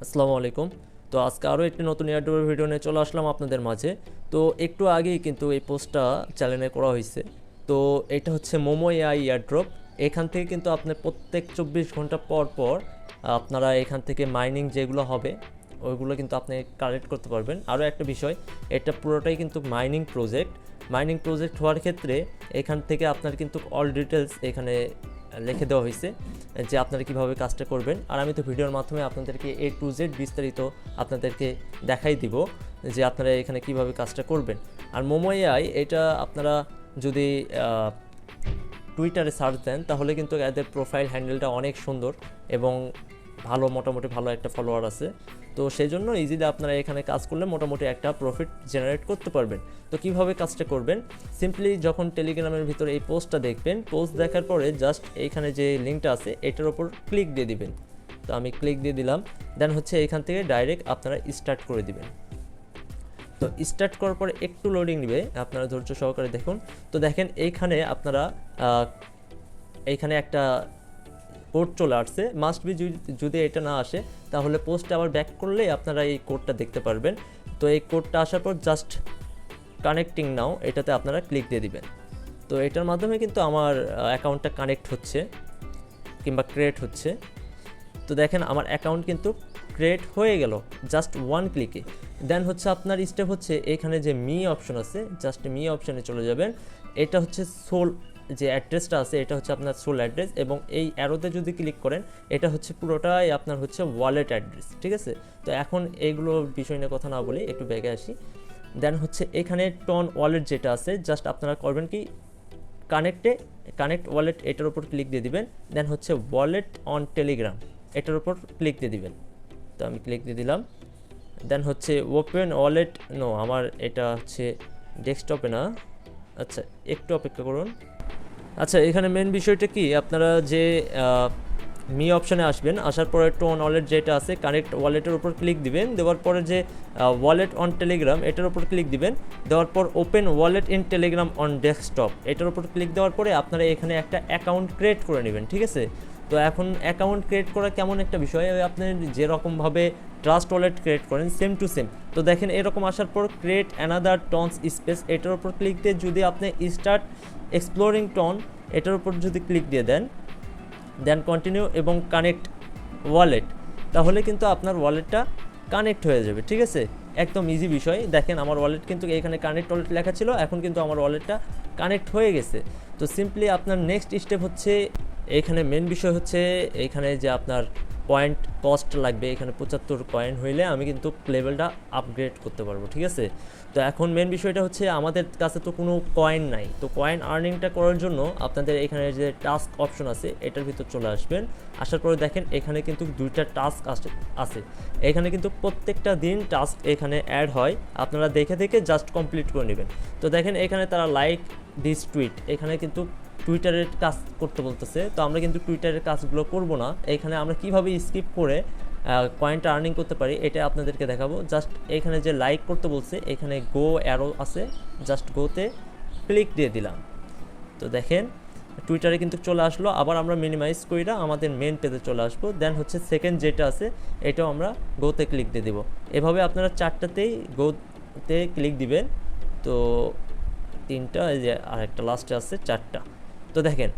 আসসালামু আলাইকুম। তো আজকে আরও একটি নতুন এয়ারড্রপের ভিডিও নিয়ে চলে আসলাম আপনাদের মাঝে। তো একটু আগেই কিন্তু এই পোস্টটা চ্যানেলে করা হয়েছে। তো এটা হচ্ছে মোমো এআই এয়ারড্রপ। এখান থেকে কিন্তু আপনার প্রত্যেক 24 ঘন্টা পর পর আপনারা এখান থেকে মাইনিং যেগুলো হবে ওইগুলো কিন্তু আপনি কালেক্ট করতে পারবেন। আরও একটা বিষয়, এটা পুরোটাই কিন্তু মাইনিং প্রজেক্ট হওয়ার ক্ষেত্রে এখান থেকে আপনার কিন্তু অল ডিটেলস এখানে লিখে দেওয়া হয়েছে যে আপনারা কীভাবে কাজটা করবেন। আর আমি তো ভিডিওর মাধ্যমে আপনাদেরকে A to Z বিস্তারিত আপনাদেরকে দেখাই দিব যে আপনারা এখানে কিভাবে কাজটা করবেন। আর মোমো এআই এটা আপনারা যদি টুইটারে সার্চ দেন তাহলে কিন্তু এদের প্রোফাইল হ্যান্ডেলটা অনেক সুন্দর এবং মোটামুটি ভালো একটা ফলোয়ার আছে। তো সেই জন্য ইজিলি আপনারা এখানে কাজ করলে মোটামুটি একটা প্রফিট জেনারেট করতে পারবেন। তো কিভাবে কাজটা করবেন, সিম্পলি যখন টেলিগ্রামের ভিতরে এই পোস্টটা দেখবেন, পোস্ট দেখার পরে জাস্ট এইখানে যে লিঙ্কটা আছে এটার উপর ক্লিক দিয়ে দিবেন। তো আমি ক্লিক দিয়ে দিলাম, দেন হচ্ছে এখান থেকে ডাইরেক্ট আপনারা স্টার্ট করে দিবেন। তো স্টার্ট করার পরে একটু লোডিং নেবে, আপনারা ধৈর্য সহকারে দেখুন। তো দেখেন এইখানে আপনারা এইখানে একটা কোড চলে আসছে, মাস্ট বি। যদি এটা না আসে তাহলে পোস্টে আবার ব্যাক করলে আপনারা এই কোডটা দেখতে পারবেন। তো এই কোডটা আসার পর জাস্ট কানেক্টিং নাও এটাতে আপনারা ক্লিক দিয়ে দিবেন। তো এটার মাধ্যমে কিন্তু আমার অ্যাকাউন্টটা কানেক্ট হচ্ছে কিংবা ক্রিয়েট হচ্ছে। তো দেখেন আমার অ্যাকাউন্ট কিন্তু ক্রিয়েট হয়ে গেল জাস্ট ওয়ান ক্লিকে। দেন হচ্ছে আপনার স্টেপ হচ্ছে এখানে যে মি অপশন আছে, জাস্ট মি অপশনে চলে যাবেন। এটা হচ্ছে সোল যে অ্যাড্রেসটা আছে এটা হচ্ছে আপনার সোল অ্যাড্রেস, এবং এই অ্যারোতে যদি ক্লিক করেন এটা হচ্ছে পুরোটাই আপনার হচ্ছে ওয়ালেট অ্যাড্রেস, ঠিক আছে। তো এখন এইগুলো বিষয় নিয়ে কথা না বলি, একটু ব্যাগে আসি। দেন হচ্ছে এখানে টন ওয়ালেট যেটা আছে, জাস্ট আপনারা করবেন কি কানেক্ট ওয়ালেট এটার উপর ক্লিক দিয়ে দিবেন। দেন হচ্ছে ওয়ালেট অন টেলিগ্রাম এটার উপর ক্লিক দিয়ে দিবেন। তো আমি ক্লিক দিয়ে দিলাম। দেন হচ্ছে ওপেন ওয়ালেট, নো আমার এটা হচ্ছে ডেস্কটপে না, আচ্ছা একটু অপেক্ষা করুন। আচ্ছা এখানে মেন বিষয়টা কি, আপনারা যে মি অপশানে আসবেন, আসার পরে টোন ওয়ালেট যেটা আছে কানেক্ট ওয়ালেটের উপর ক্লিক দিবেন। দেওয়ার পরে যে ওয়ালেট অন টেলিগ্রাম এটার উপর ক্লিক দিবেন। দেওয়ার পর open wallet in Telegram on desktop এটার উপর ক্লিক দেওয়ার পরে আপনারা এখানে একটা অ্যাকাউন্ট ক্রিয়েট করে নেবেন, ঠিক আছে। তো এখন অ্যাকাউন্ট ক্রিয়েট করা কেমন একটা বিষয়, আপনি যেরকমভাবে ট্রাস্ট ওয়ালেট ক্রিয়েট করেন সেম টু সেম। তো দেখেন এরকম আসার পর ক্রিয়েট অ্যানাদার টনস স্পেস এটার উপর ক্লিক দিয়ে যদি আপনি স্টার্ট এক্সপ্লোরিং টন এটার উপর যদি ক্লিক দিয়ে দেন, দেন কন্টিনিউ এবং কানেক্ট ওয়ালেট, তাহলে কিন্তু আপনার ওয়ালেটটা কানেক্ট হয়ে যাবে, ঠিক আছে। একদম ইজি বিষয়। দেখেন আমার ওয়ালেট কিন্তু এখানে কানেক্ট ওয়ালেট লেখা ছিল, এখন কিন্তু আমার ওয়ালেটটা কানেক্ট হয়ে গেছে। তো সিম্পলি আপনার নেক্সট স্টেপ হচ্ছে, এইখানে মেন বিষয় হচ্ছে এইখানে যে আপনার পয়েন্ট কস্ট লাগবে, এখানে 75 কয়েন হইলে আমি কিন্তু লেভেলটা আপগ্রেড করতে পারবো, ঠিক আছে। তো এখন মেন বিষয়টা হচ্ছে আমাদের কাছে তো কোনো কয়েন নাই, তো কয়েন আর্নিংটা করার জন্য আপনাদের এখানে যে টাস্ক অপশন আছে এটার ভিতর চলে আসবেন। আসার পরে দেখেন এখানে কিন্তু 2টা টাস্ক আছে। এখানে কিন্তু প্রত্যেকটা দিন টাস্ক এখানে অ্যাড হয়, আপনারা দেখে দেখে জাস্ট কমপ্লিট করে নেবেন। তো দেখেন এখানে তারা লাইক দিস টুইট, এখানে কিন্তু টুইটারের কাজ করতে বলতেছে। তো আমরা কিন্তু টুইটারের কাজগুলো করব না, এখানে আমরা কিভাবে স্কিপ করে কয়েনটা আর্নিং করতে পারি এটা আপনাদেরকে দেখাবো। জাস্ট এখানে যে লাইক করতে বলছে এখানে গো অ্যারো আছে, জাস্ট গোতে ক্লিক দিয়ে দিলাম। তো দেখেন টুইটারে কিন্তু চলে আসলো। আবার আমরা মিনিমাইজ কইরা আমাদের মেন পেজে চলে আসবো। দেন হচ্ছে সেকেন্ড যেটা আছে এটাও আমরা গোতে ক্লিক দিয়ে দিব। এভাবে আপনারা 4টাতেই গোতে ক্লিক দিবেন। তো 3টা, এই যে আরেকটা লাস্টে আছে 4টা। তো দেখেন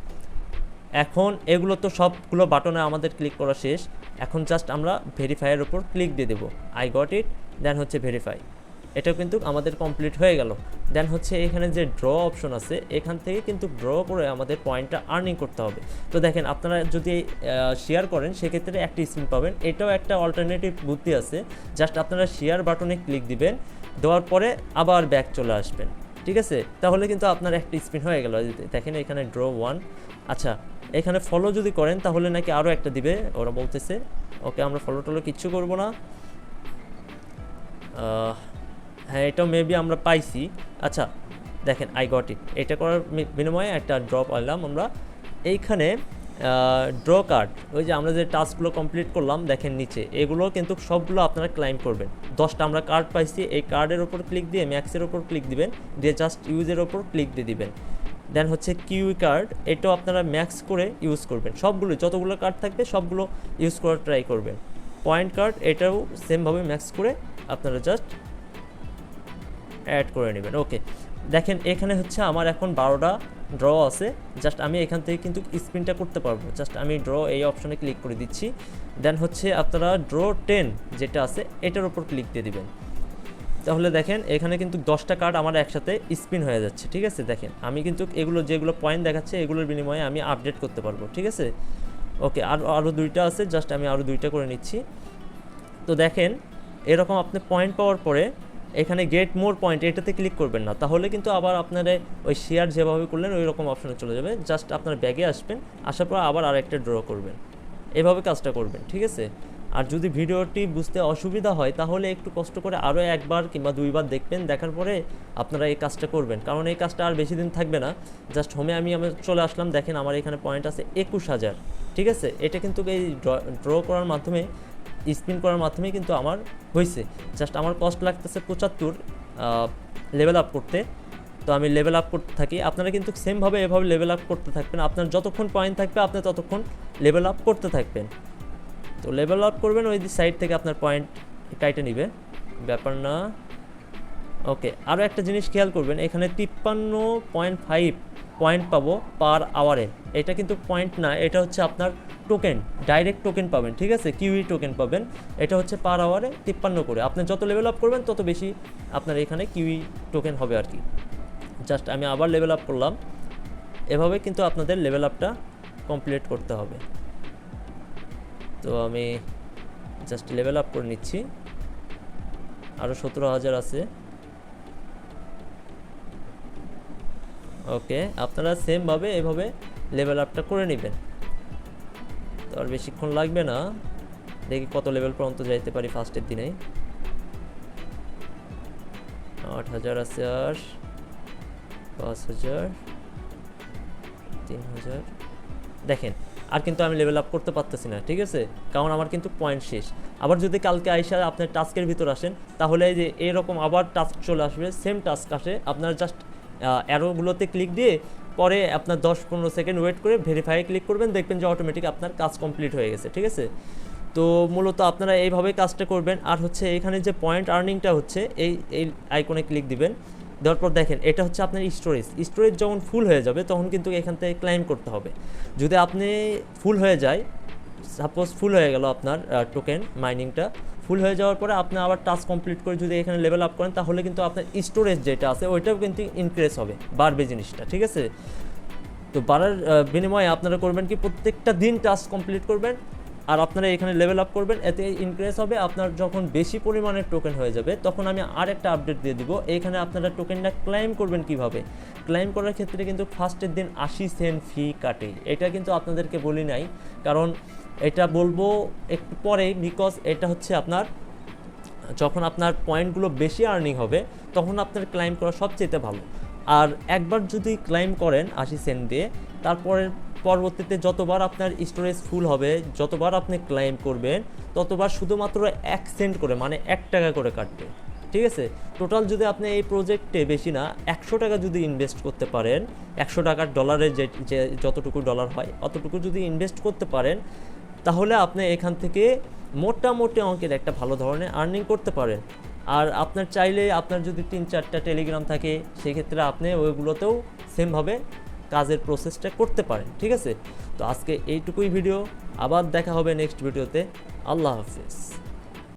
এখন এগুলো তো সবগুলো বাটনে আমাদের ক্লিক করা শেষ। এখন জাস্ট আমরা ভেরিফাইয়ের উপর ক্লিক দিয়ে দেবো, আই গট ইট। দেন হচ্ছে ভেরিফাই, এটাও কিন্তু আমাদের কমপ্লিট হয়ে গেল। দেন হচ্ছে এখানে যে ড্র অপশন আছে এখান থেকে কিন্তু ড্র করে আমাদের পয়েন্টটা আর্নিং করতে হবে। তো দেখেন আপনারা যদি শেয়ার করেন সেক্ষেত্রে একটা স্পিন পাবেন, এটাও একটা অল্টারনেটিভ বুদ্ধি আছে। জাস্ট আপনারা শেয়ার বাটনে ক্লিক দিবেন, দেওয়ার পরে আবার ব্যাক চলে আসবেন, ঠিক আছে। তাহলে কিন্তু আপনার একটা স্পিন হয়ে গেল। দেখেন এখানে ড্র 1। আচ্ছা এখানে ফলো যদি করেন তাহলে নাকি আরও একটা দিবে ওরা বলতেছে। ওকে আমরা ফলো টলো কিচ্ছু করবো না। হ্যাঁ এটাও মেবি আমরা পাইছি। আচ্ছা দেখেন আই গট ইট, এটা করার বিনিময়ে একটা ড্রপ আনলাম আমরা। এইখানে ড্র কার্ড, ওই যে আমরা যে টাস্কগুলো কমপ্লিট করলাম দেখেন নিচে, এগুলো কিন্তু সবগুলো আপনারা ক্লাইম করবেন। 10টা আমরা কার্ড পাইছি, এই কার্ডের ওপর ক্লিক দিয়ে ম্যাক্সের ওপর ক্লিক দিবেন, দিয়ে জাস্ট ইউজের ওপর ক্লিক দিয়ে দিবেন। দেন হচ্ছে কিউই কার্ড, এটাও আপনারা ম্যাক্স করে ইউজ করবেন, সবগুলো যতগুলো কার্ড থাকবে সবগুলো ইউজ করার ট্রাই করবেন। পয়েন্ট কার্ড এটাও সেমভাবে ম্যাক্স করে আপনারা জাস্ট অ্যাড করে নেবেন। ওকে, দেখেন এখানে হচ্ছে আমার এখন 12টা ড্র আছে। জাস্ট আমি এখান থেকে কিন্তু স্পিনটা করতে পারবো। জাস্ট আমি ড্র এই অপশনে ক্লিক করে দিচ্ছি। দেন হচ্ছে আপনারা ড্র 10 যেটা আছে এটার উপর ক্লিক দিয়ে দিবেন। তাহলে দেখেন এখানে কিন্তু 10টা কার্ড আমার একসাথে স্পিন হয়ে যাচ্ছে। ঠিক আছে, দেখেন আমি কিন্তু এগুলো যেগুলো পয়েন্ট দেখাচ্ছে এগুলোর বিনিময়ে আমি আপডেট করতে পারবো। ঠিক আছে, ওকে, আরও 2টা আছে, জাস্ট আমি আরও 2টা করে নিচ্ছি। তো দেখেন এরকম আপনি পয়েন্ট পাওয়ার পরে এখানে গেট মোর পয়েন্ট এটাতে ক্লিক করবেন না, তাহলে কিন্তু আবার আপনারা ওই শেয়ার যেভাবে করলেন ওই রকম অপশনে চলে যাবে। জাস্ট আপনার ব্যাগে আসবেন, আসার পর আবার আরেকটা ড্র করবেন, এভাবে কাজটা করবেন। ঠিক আছে, আর যদি ভিডিওটি বুঝতে অসুবিধা হয় তাহলে একটু কষ্ট করে আরও একবার কিংবা 2বার দেখবেন, দেখার পরে আপনারা এই কাজটা করবেন, কারণ এই কাজটা আর বেশি দিন থাকবে না। জাস্ট হোমে আমি চলে আসলাম, দেখেন আমার এখানে পয়েন্ট আছে 21,000। ঠিক আছে, এটা কিন্তু এই ড্র করার মাধ্যমে স্পিন করার মাধ্যমে কিন্তু আমার হয়েছে। জাস্ট আমার কস্ট লাগতেছে 75 লেভেল আপ করতে। তো আমি লেভেল আপ করতে থাকি, আপনারা কিন্তু সেমভাবে এভাবে লেভেল আপ করতে থাকবেন। আপনার যতক্ষণ পয়েন্ট থাকবে আপনি ততক্ষণ লেভেল আপ করতে থাকবেন। তো লেভেল আপ করবেন, ওই সাইড থেকে আপনার পয়েন্ট কাইটে নিবে, ব্যাপার না। ওকে, আরও একটা জিনিস খেয়াল করবেন, এখানে 53.5 পয়েন্ট পাবো পার আওয়ারে। এটা কিন্তু পয়েন্ট না, এটা হচ্ছে আপনার টোকেন, ডাইরেক্ট টোকেন পাবেন। ঠিক আছে, কিউই টোকেন পাবেন। এটা হচ্ছে পার আওয়ারে 53 করে। আপনি যত লেভেল আপ করবেন তত বেশি আপনার এখানে কিউই টোকেন হবে আর কি। জাস্ট আমি আবার লেভেল আপ করলাম, এভাবে কিন্তু আপনাদের লেভেল আপটা কমপ্লিট করতে হবে। তো আমি জাস্ট লেভেল আপ করে নিচ্ছি, আরও 17,000 আছে। ওকে, আপনারা সেমভাবে এভাবে লেভেল আপটা করে নেবেন। তো আর বেশিক্ষণ লাগবে না, দেখি কত লেভেল পর্যন্ত যাইতে পারি ফার্স্টের দিনে। 8,000 আছে, আর 5,000, 3,000। দেখেন আর কিন্তু আমি লেভেল আপ করতে পারতেছি না। ঠিক আছে, কারণ আমার কিন্তু পয়েন্ট শেষ। আবার যদি কালকে আইসা আপনার টাস্কের ভিতর আসেন তাহলে এই যে এরকম আবার টাস্ক চলে আসবে, সেম টাস্ক আসে। আপনার জাস্ট অ্যারোগুলোতে ক্লিক দিয়ে পরে আপনার 10-15 সেকেন্ড ওয়েট করে ভেরিফাই ক্লিক করবেন, দেখবেন যে অটোমেটিক আপনার কাজ কমপ্লিট হয়ে গেছে। ঠিক আছে, তো মূলত আপনারা এইভাবে কাজটা করবেন। আর হচ্ছে এখানে যে পয়েন্ট আর্নিংটা হচ্ছে এই আইকনে ক্লিক দিবেন, দেওয়ার পর দেখেন এটা হচ্ছে আপনার স্টোরেজ যখন ফুল হয়ে যাবে তখন কিন্তু এখান থেকে ক্লাইম করতে হবে। যদি আপনি ফুল হয়ে যায়, সাপোজ ফুল হয়ে গেল আপনার টোকেন মাইনিংটা ফুল হয়ে যাওয়ার পরে আপনি আবার টাস্ক কমপ্লিট করে যদি এখানে লেভেল আপ করেন তাহলে কিন্তু আপনার স্টোরেজ যেটা আছে ওইটাও কিন্তু ইনক্রিজ হবে, বাড়বে জিনিসটা। ঠিক আছে, তো বাড়ার বিনিময়ে আপনারা করবেন কি প্রত্যেকটা দিন টাস্ক কমপ্লিট করবেন আর আপনারা এখানে লেভেল আপ করবেন, এতে ইনক্রিজ হবে। আপনার যখন বেশি পরিমাণের টোকেন হয়ে যাবে তখন আমি আর একটা আপডেট দিয়ে দিব। এখানে আপনারা টোকেনটা ক্লাইম করবেন কিভাবে। ক্লাইম করার ক্ষেত্রে কিন্তু ফার্স্টের দিন 80 সেন্ট ফি কাটে, এটা কিন্তু আপনাদেরকে বলি নাই, কারণ এটা বলবো একটু পরেই, বিকজ এটা হচ্ছে আপনার যখন আপনার পয়েন্টগুলো বেশি আর্নিং হবে তখন আপনার ক্লাইম করা সবচেয়ে ভালো। আর একবার যদি ক্লাইম করেন 80 সেন্ট দিয়ে, তারপরে পরবর্তীতে যতবার আপনার স্টোরেজ ফুল হবে, যতবার আপনি ক্লাইম করবেন ততবার শুধুমাত্র 1 সেন্ট করে, মানে 1 টাকা করে কাটবে। ঠিক আছে, টোটাল যদি আপনি এই প্রজেক্টে বেশি না 100 টাকা যদি ইনভেস্ট করতে পারেন, 100 টাকার ডলারের যে যতটুকু ডলার হয় অতটুকু যদি ইনভেস্ট করতে পারেন তাহলে আপনি এখান থেকে মোটামুটি অঙ্কের একটা ভালো ধরনের আর্নিং করতে পারেন। আর আপনার চাইলে আপনার যদি 3-4টা টেলিগ্রাম থাকে সেক্ষেত্রে আপনি ওইগুলোতেও সেমভাবে কাজের প্রসেসটা করতে পারেন। ঠিক আছে, তো আজকে এইটুকুই ভিডিও, আবার দেখা হবে নেক্সট ভিডিওতে। আল্লাহ হাফিজ।